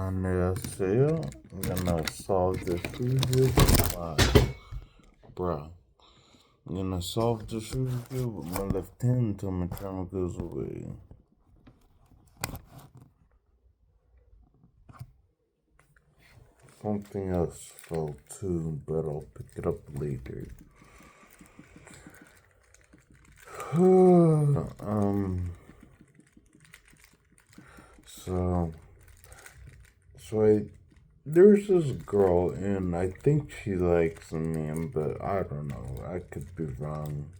안녕하세요. I'm gonna solve this review. Bruh. I'm gonna solve this review with my left hand until my camera goes away. Something else fell too, but I'll pick it up later. There's this girl, and I think she likes me, but I don't know. I could be wrong.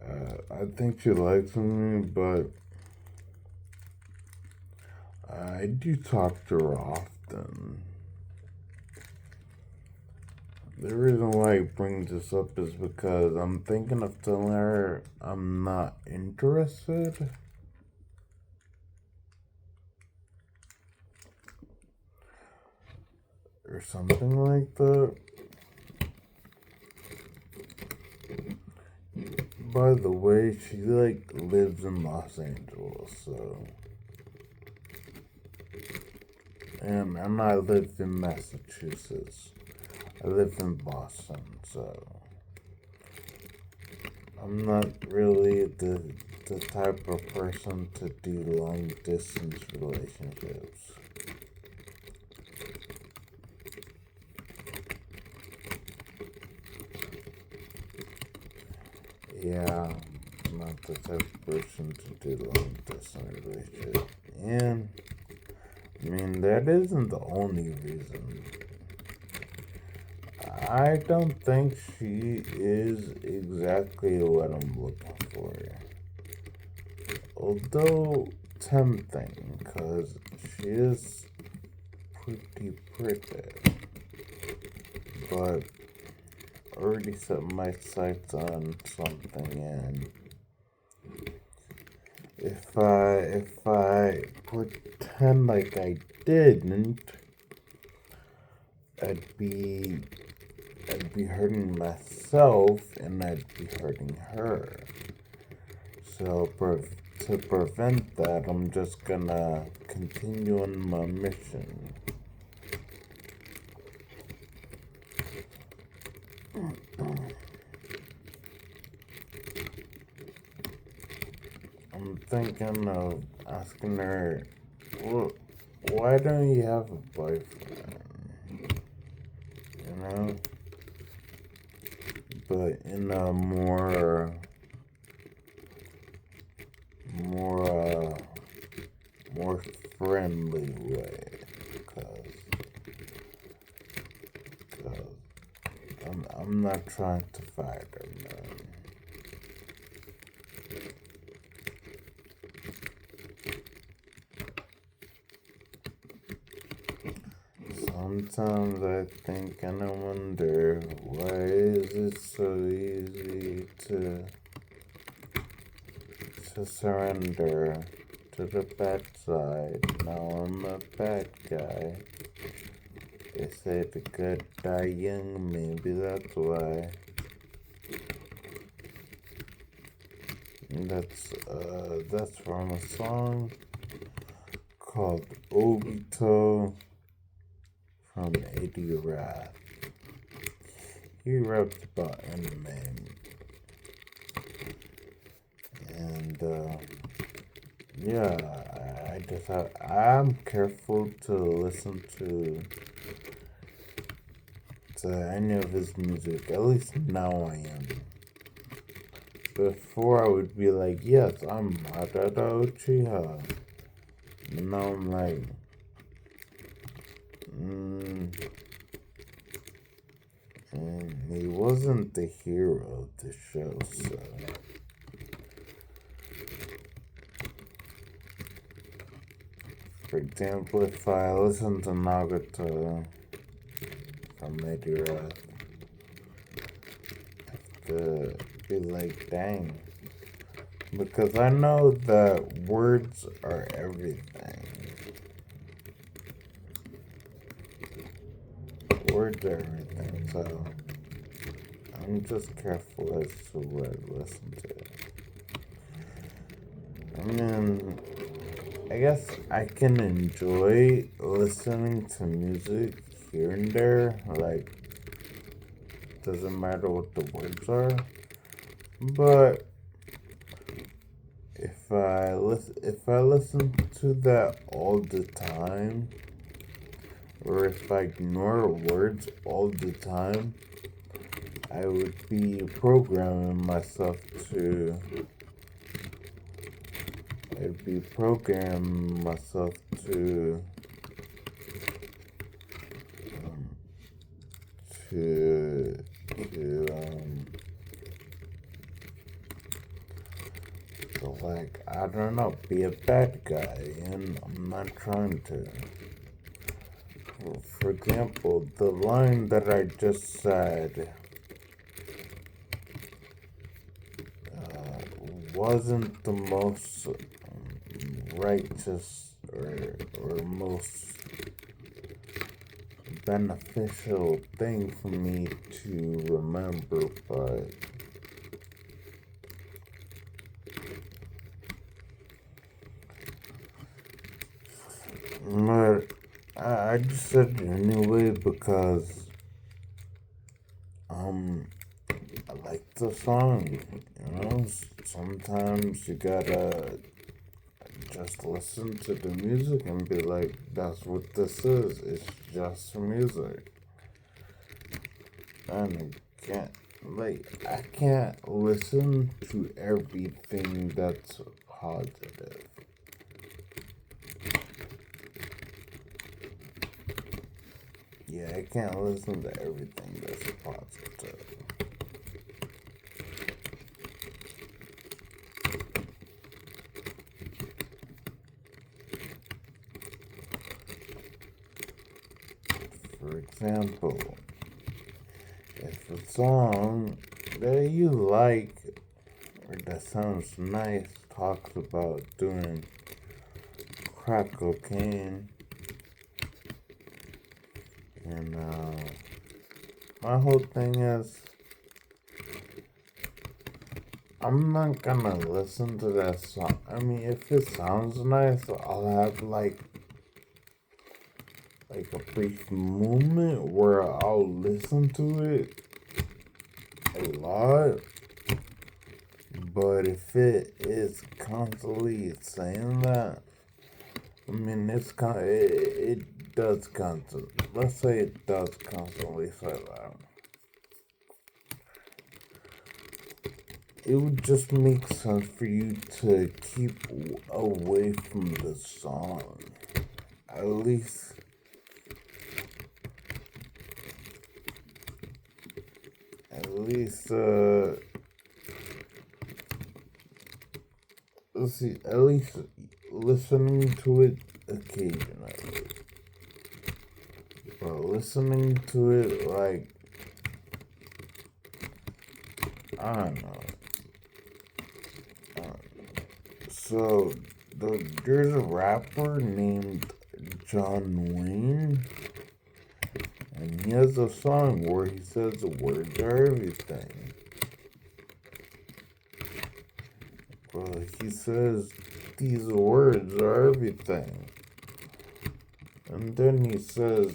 I think she likes me, but I do talk to her often. The reason why I bring this up is because I'm thinking of telling her I'm not interested. Or something like that. By the way, she lives in Los Angeles, so. And I live in Massachusetts. I live in Boston, so I'm not really the type of person to do long distance relationships. Yeah, I'm not the type of person to do long distance relationships. And I mean, that isn't the only reason. I don't think she is exactly what I'm looking for. Although tempting, because she is pretty. But I already set my sights on something, and if I pretend like I didn't, I'd be hurting myself, and I'd be hurting her. So to prevent that, I'm just gonna continue on my mission. I'm thinking of asking her, well, why don't you have a boyfriend? You know? But in a more friendly way, because I'm not trying to fight her, man. Sometimes I think and I wonder, why is it so easy to surrender to the bad side? Now I'm a bad guy. They say the good die young, maybe that's why. That's from a song called Obito from Eddie Wrath. He raps about anime, and yeah, I'm careful to listen to any of his music. At least now I am. Before I would be like, yes, I'm Madara Uchiha. Now I'm like, and he wasn't the hero of the show, so. For example, if I listen to Nagato from Meteora, I have to be like, dang. Because I know that words are everything. Words are everything, so I'm just careful as to what I listen to. I mean, I guess I can enjoy listening to music here and there. Like, doesn't matter what the words are. But if I listen to that all the time, or if I ignore words all the time, I would be programming myself to. I'd be programming myself um, to like, I don't know, be a bad guy, and I'm not trying to. For example, the line that I just said wasn't the most righteous or most beneficial thing for me to remember, but I just said it anyway because I like the song. You know, sometimes you gotta just listen to the music and be like, that's what this is. It's just music. And I can't listen to everything that's positive. Yeah, I can't listen to everything that's positive. For example, if a song that you like or that sounds nice talks about doing crack cocaine, and my whole thing is, I'm not gonna listen to that song. I mean, if it sounds nice, I'll have like a brief moment where I'll listen to it a lot. But if it is constantly saying that, I mean, it does constantly. Let's say it does constantly say that. It would just make sense for you to keep away from the song. At least, at least, let's see, at least listening to it occasionally. But listening to it, like, I don't know. So, there's a rapper named John Wayne, and he has a song where he says the words are everything. Well, he says these words are everything. And then he says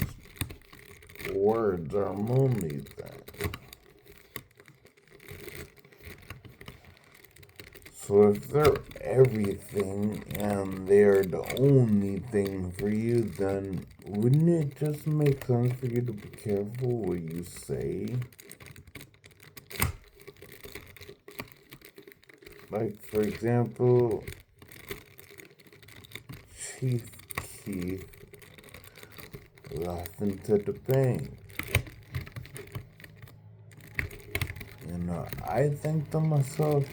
words are only thing. So if they're everything and they're the only thing for you, then wouldn't it just make sense for you to be careful what you say? Like, for example, Chief Keef left into the bank. And I think to myself,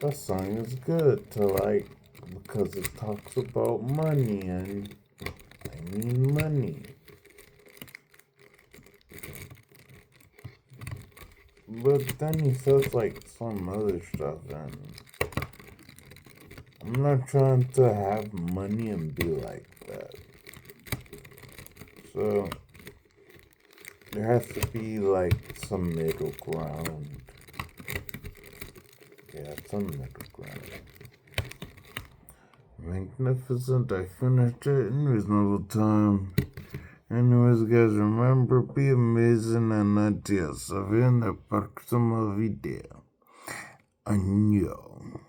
that song is good to like because it talks about money and I mean money. But then he says like some other stuff and I'm not trying to have money and be like that. So there has to be like some middle ground. Yeah, some middle ground. magnificent. I finished it in reasonable time. Anyways, guys, remember, be amazing and not just. I'll be in the próximo video. Annyeong.